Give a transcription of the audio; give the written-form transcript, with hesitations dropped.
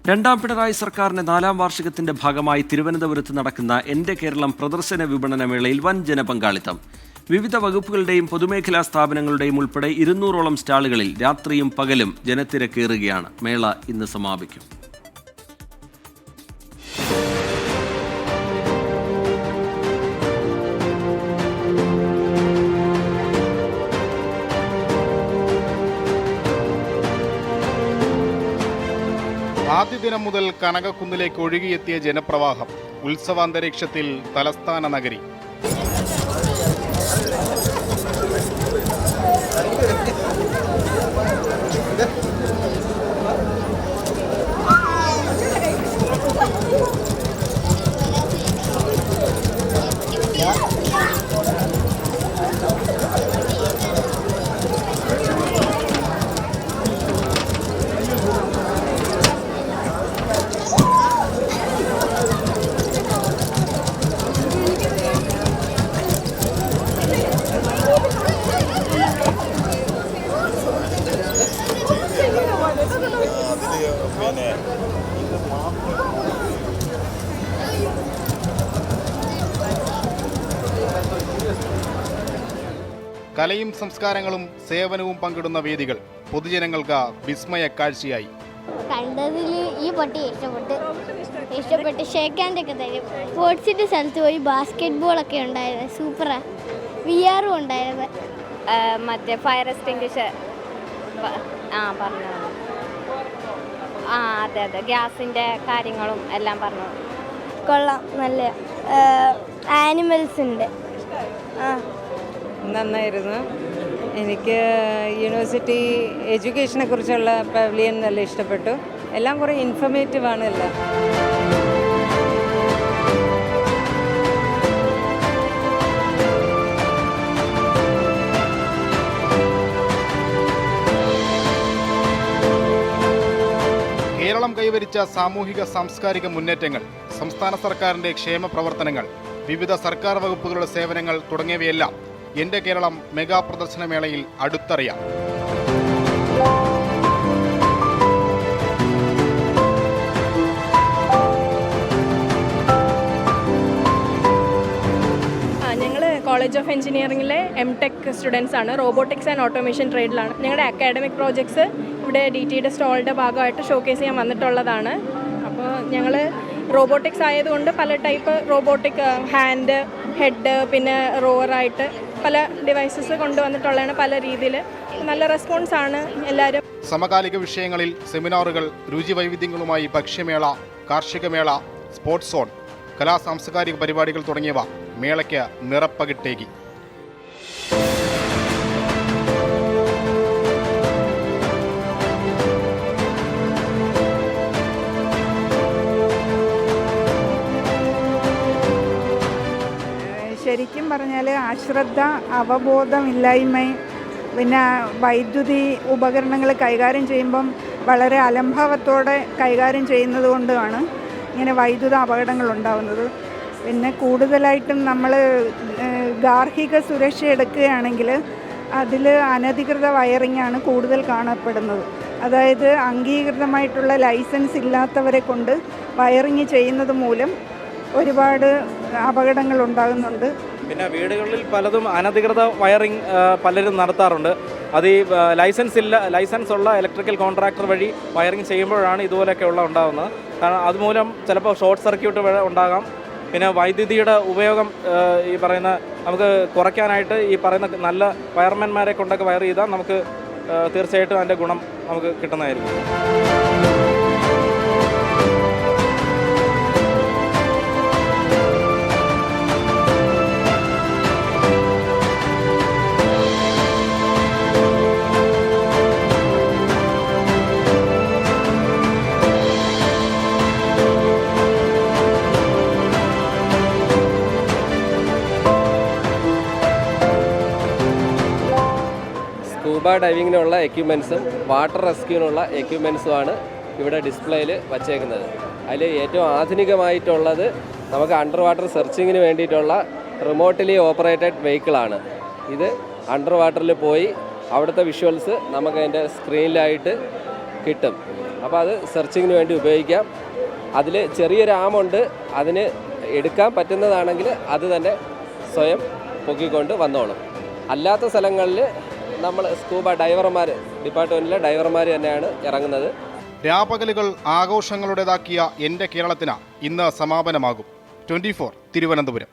രണ്ടാം പിണറായി സർക്കാരിന്റെ 4ാം വാർഷികത്തിന്റെ ഭാഗമായി തിരുവനന്തപുരത്ത് നടക്കുന്ന എന്റെ കേരളം പ്രദർശന വിപണന മേളയിൽ വൻ ജനപങ്കാളിത്തം. വിവിധ വകുപ്പുകളുടെയും പൊതുമേഖലാ സ്ഥാപനങ്ങളുടെയും ഉൾപ്പെടെ 200ഓളം സ്റ്റാളുകളിൽ രാത്രിയും പകലും ജനത്തിരക്കേറുകയാണ്. മേള ഇന്ന് സമാപിക്കും. ആദ്യ ദിനം മുതൽ കനകക്കുന്നിലേക്ക് ഒഴുകിയെത്തിയ ജനപ്രവാഹം. ഉത്സവാന്തരീക്ഷത്തിൽ തലസ്ഥാന നഗരി. കലയും സംസ്കാരങ്ങളും സേവനവും പങ്കിടുന്ന വേദികൾ പൊതുജനങ്ങൾക്ക് വിസ്മയ കാഴ്ചയായി. കണ്ടതിൽ ഈ പൊട്ടി ഇഷ്ടപ്പെട്ട് ഷേക്കാൻഡൊക്കെ തരും. സ്പോർട്സിൻ്റെ സ്ഥലത്ത് പോയി ബാസ്കറ്റ് ബോളൊക്കെ ഉണ്ടായിരുന്നു, സൂപ്പറാ. VR-ഉം ഉണ്ടായിരുന്നു. മറ്റേ ഫയർ എക്സ്റ്റിംഗ്വിഷർ പറഞ്ഞു. അതെ ഗ്യാസിൻ്റെ കാര്യങ്ങളും എല്ലാം പറഞ്ഞു. കൊള്ളാം, നല്ല ആനിമൽസ് ഉണ്ട്. നന്നായിരുന്നു. എനിക്ക് യൂണിവേഴ്സിറ്റി എഡ്യൂക്കേഷനെ കുറിച്ചുള്ള പവലിയൻ നല്ല ഇഷ്ടപ്പെട്ടു. എല്ലാം കുറേ ഇൻഫർമേറ്റീവ് ആണ് എല്ലാം. കേരളം കൈവരിച്ച സാമൂഹിക സാംസ്കാരിക മുന്നേറ്റങ്ങൾ, സംസ്ഥാന സർക്കാരിന്റെ ക്ഷേമ പ്രവർത്തനങ്ങൾ, വിവിധ സർക്കാർ വകുപ്പുകളുടെ സേവനങ്ങൾ തുടങ്ങിയവയെല്ലാം എന്റെ കേരളം മെഗാ പ്രദർശന മേളയിൽ അടുത്തറിയാം. ഞങ്ങൾ കോളേജ് ഓഫ് എഞ്ചിനീയറിംഗിലെ M.Tech സ്റ്റുഡൻസ് ആണ്. റോബോട്ടിക്സ് ആൻഡ് ഓട്ടോമേഷൻ ട്രേഡിലാണ്. ഞങ്ങളുടെ അക്കാഡമിക് പ്രോജക്ട്സ് ഇവിടെ DTയുടെ സ്റ്റോളിൻ്റെ ഭാഗമായിട്ട് ഷോക്കേസ് ചെയ്യാൻ വന്നിട്ടുള്ളതാണ്. അപ്പോൾ ഞങ്ങൾ റോബോട്ടിക്സ് ആയതുകൊണ്ട് പല ടൈപ്പ് റോബോട്ടിക് ഹാൻഡ്, ഹെഡ്, പിന്നെ റോവറായിട്ട് പല ഡിവൈസസ് കൊണ്ടുവന്നിട്ടുള്ളതാണ്. പല രീതിയിൽ നല്ല റെസ്പോൺസാണ് എല്ലാവരും. സമകാലിക വിഷയങ്ങളിൽ സെമിനാറുകൾ, രുചിവൈവിധ്യങ്ങളുമായി ഭക്ഷ്യമേള, കാർഷികമേള, സ്പോർട്സ് സോൺ, കലാ സാംസ്കാരിക പരിപാടികൾ തുടങ്ങിയവ മേളയ്ക്ക് നിറപ്പകിട്ടേകി. ശരിക്കും പറഞ്ഞാൽ അശ്രദ്ധ, അവബോധമില്ലായ്മ, പിന്നെ വൈദ്യുതി ഉപകരണങ്ങൾ കൈകാര്യം ചെയ്യുമ്പം വളരെ അലംഭാവത്തോടെ കൈകാര്യം ചെയ്യുന്നത് കൊണ്ടാണ് ഇങ്ങനെ വൈദ്യുത അപകടങ്ങൾ ഉണ്ടാകുന്നത്. പിന്നെ കൂടുതലായിട്ടും നമ്മൾ ഗാർഹിക സുരക്ഷ എടുക്കുകയാണെങ്കിൽ അതിൽ അനധികൃത വയറിങ്ങാണ് കൂടുതൽ കാണപ്പെടുന്നത്. അതായത് അംഗീകൃതമായിട്ടുള്ള ലൈസൻസ് ഇല്ലാത്തവരെ കൊണ്ട് വയറിങ് ചെയ്യുന്നത് മൂലം ഒരുപാട് അപകടങ്ങൾ ഉണ്ടാകുന്നുണ്ട്. പിന്നെ വീടുകളിൽ പലതും അനധികൃത വയറിങ് പലരും നടത്താറുണ്ട്. അത് ഈ ലൈസൻസ് ഉള്ള ഇലക്ട്രിക്കൽ കോൺട്രാക്ടർ വഴി വയറിങ് ചെയ്യുമ്പോഴാണ് ഇതുപോലെയൊക്കെയുള്ള ഉണ്ടാകുന്നത്. കാരണം അതുമൂലം ചിലപ്പോൾ ഷോർട്ട് സർക്യൂട്ട് ഉണ്ടാകാം. പിന്നെ വൈദ്യുതിയുടെ ഉപയോഗം ഈ പറയുന്ന നമുക്ക് കുറയ്ക്കാനായിട്ട് ഈ പറയുന്ന നല്ല വയർമാൻമാരെ കൊണ്ടൊക്കെ വയർ ചെയ്താൽ നമുക്ക് തീർച്ചയായിട്ടും അതിൻ്റെ ഗുണം നമുക്ക് കിട്ടുന്നതായിരിക്കും. സ്കൂബ ഡൈവിങ്ങിനുള്ള എക്യുപ്മെൻറ്റ്സും വാട്ടർ റെസ്ക്യൂവിനുള്ള എക്യുപ്മെൻറ്റ്സുമാണ് ഇവിടെ ഡിസ്പ്ലേയിൽ വച്ചേക്കുന്നത്. അതിൽ ഏറ്റവും ആധുനികമായിട്ടുള്ളത് നമുക്ക് അണ്ടർ വാട്ടർ സെർച്ചിങ്ങിന് വേണ്ടിയിട്ടുള്ള റിമോട്ടലി ഓപ്പറേറ്റഡ് വെഹിക്കിളാണ്. ഇത് അണ്ടർ വാട്ടറിൽ പോയി അവിടുത്തെ വിഷ്വൽസ് നമുക്ക് അതിൻ്റെ സ്ക്രീനിലായിട്ട് കിട്ടും. അപ്പോൾ അത് സെർച്ചിങ്ങിന് വേണ്ടി ഉപയോഗിക്കാം. അതിൽ ചെറിയൊരു ആമുണ്ട്, അതിന് എടുക്കാൻ പറ്റുന്നതാണെങ്കിൽ അത് തന്നെ സ്വയം പൊക്കിക്കൊണ്ട് വന്നോളും. അല്ലാത്ത സ്ഥലങ്ങളിൽ നമ്മൾ സ്കൂബ ഡൈവർമാർ, ഡിപ്പാർട്ട്മെൻറ്റിലെ ഡൈവർമാർ തന്നെയാണ് ഇറങ്ങുന്നത്. രാപകലുകൾ ആഘോഷങ്ങളുടേതാക്കിയ എൻ്റെ കേരളത്തിന് ഇന്ന് സമാപനമാകും. 24 തിരുവനന്തപുരം.